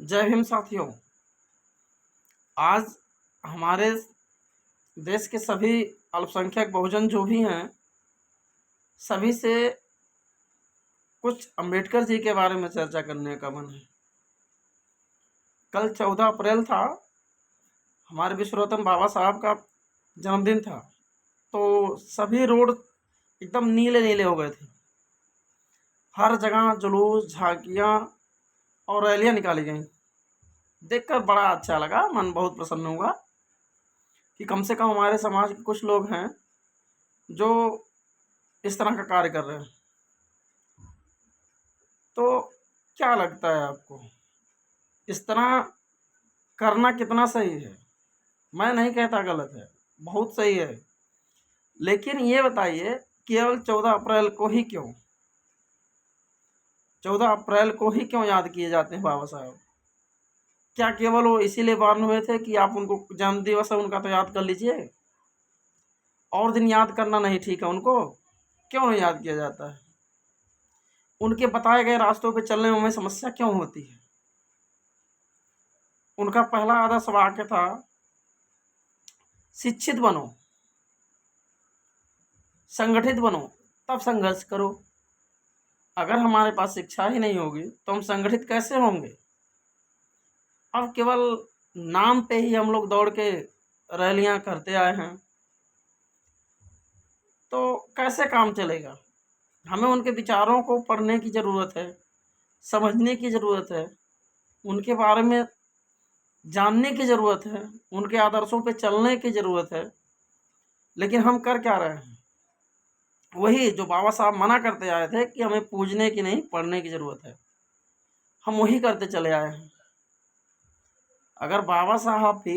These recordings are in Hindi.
जय भीम साथियों। आज हमारे देश के सभी अल्पसंख्यक बहुजन जो भी हैं, सभी से कुछ अंबेडकर जी के बारे में चर्चा करने का मन है। कल 14 अप्रैल था, हमारे विश्वरत्न बाबा साहब का जन्मदिन था। तो सभी रोड एकदम नीले नीले हो गए थे। हर जगह जुलूस, झांकियाँ और रैलियाँ निकाली गईं। देखकर बड़ा अच्छा लगा, मन बहुत प्रसन्न हुआ कि कम से कम हमारे समाज के कुछ लोग हैं जो इस तरह का कार्य कर रहे हैं। तो क्या लगता है आपको, इस तरह करना कितना सही है? मैं नहीं कहता गलत है, बहुत सही है। लेकिन ये बताइए, केवल 14 अप्रैल को ही क्यों? 14 अप्रैल को ही क्यों याद किए जाते हैं बाबा साहब? क्या केवल वो इसीलिए बॉर्न हुए थे कि आप उनको जन्म दिवस है उनका तो याद कर लीजिए, और दिन याद करना नहीं ठीक है उनको? क्यों नहीं याद किया जाता है? उनके बताए गए रास्तों पे चलने में हमें समस्या क्यों होती है? उनका पहला आदर्श वाक्य था, शिक्षित बनो, संगठित बनो, तब संघर्ष करो। अगर हमारे पास शिक्षा ही नहीं होगी तो हम संगठित कैसे होंगे? अब केवल नाम पे ही हम लोग दौड़ के रैलियां करते आए हैं, तो कैसे काम चलेगा? हमें उनके विचारों को पढ़ने की ज़रूरत है, समझने की ज़रूरत है, उनके बारे में जानने की ज़रूरत है, उनके आदर्शों पे चलने की ज़रूरत है। लेकिन हम कर क्या रहे हैं? वही जो बाबा साहब मना करते आए थे कि हमें पूजने की नहीं, पढ़ने की ज़रूरत है, हम वही करते चले आए हैं। अगर बाबा साहब भी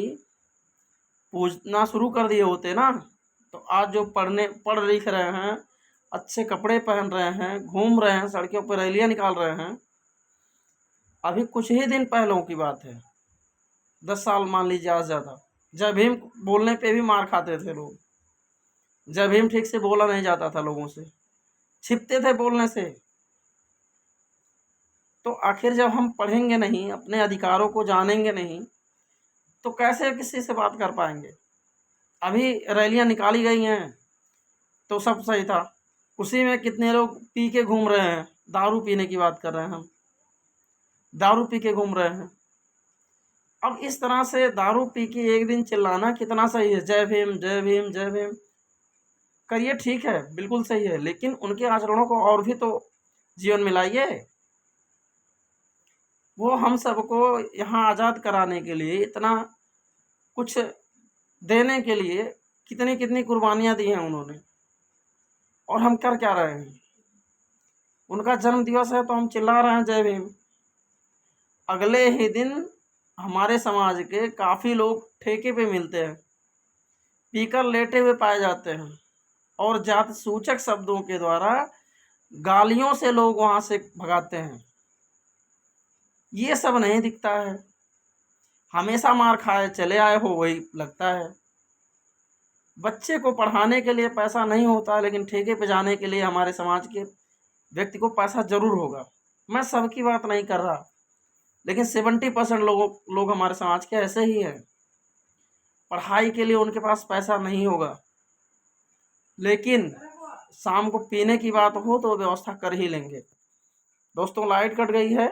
पूजना शुरू कर दिए होते ना, तो आज जो पढ़ लिख रहे हैं, अच्छे कपड़े पहन रहे हैं, घूम रहे हैं, सड़कों पर रैलियां निकाल रहे हैं। अभी कुछ ही दिन पहलों की बात है, 10 साल मान लीजिए, आज ज़्यादा, जय भीम बोलने पे भी मार खाते थे लोग। जय भीम ठीक से बोला नहीं जाता था, लोगों से छिपते थे बोलने से। तो आखिर जब हम पढ़ेंगे नहीं, अपने अधिकारों को जानेंगे नहीं, तो कैसे किसी से बात कर पाएंगे? अभी रैलियां निकाली गई हैं तो सब सही था, उसी में कितने लोग पी के घूम रहे हैं। दारू पीने की बात कर रहे हैं हम, दारू पी के घूम रहे हैं। अब इस तरह से दारू पी के एक दिन चिल्लाना कितना सही है? जय भीम, जय भीम, जय भीम करिए, ठीक है, बिल्कुल सही है, लेकिन उनके आचरणों को और भी तो जीवन में लाइए। वो हम सबको यहाँ आज़ाद कराने के लिए, इतना कुछ देने के लिए कितनी कितनी कुर्बानियाँ दी हैं उन्होंने, और हम कर क्या रहे हैं? उनका जन्म दिवस है तो हम चिल्ला रहे हैं जय भीम। अगले ही दिन हमारे समाज के काफ़ी लोग ठेके पे मिलते हैं, पीकर लेटे हुए पाए जाते हैं, और जाति सूचक शब्दों के द्वारा गालियों से लोग वहाँ से भगाते हैं। ये सब नहीं दिखता है। हमेशा मार खाए चले आए हो, वही लगता है। बच्चे को पढ़ाने के लिए पैसा नहीं होता, लेकिन ठेके पे जाने के लिए हमारे समाज के व्यक्ति को पैसा जरूर होगा। मैं सबकी बात नहीं कर रहा, लेकिन 70% लोग हमारे समाज के ऐसे ही हैं। पढ़ाई के लिए उनके पास पैसा नहीं होगा, लेकिन शाम को पीने की बात हो तो व्यवस्था कर ही लेंगे। दोस्तों, लाइट कट गई है।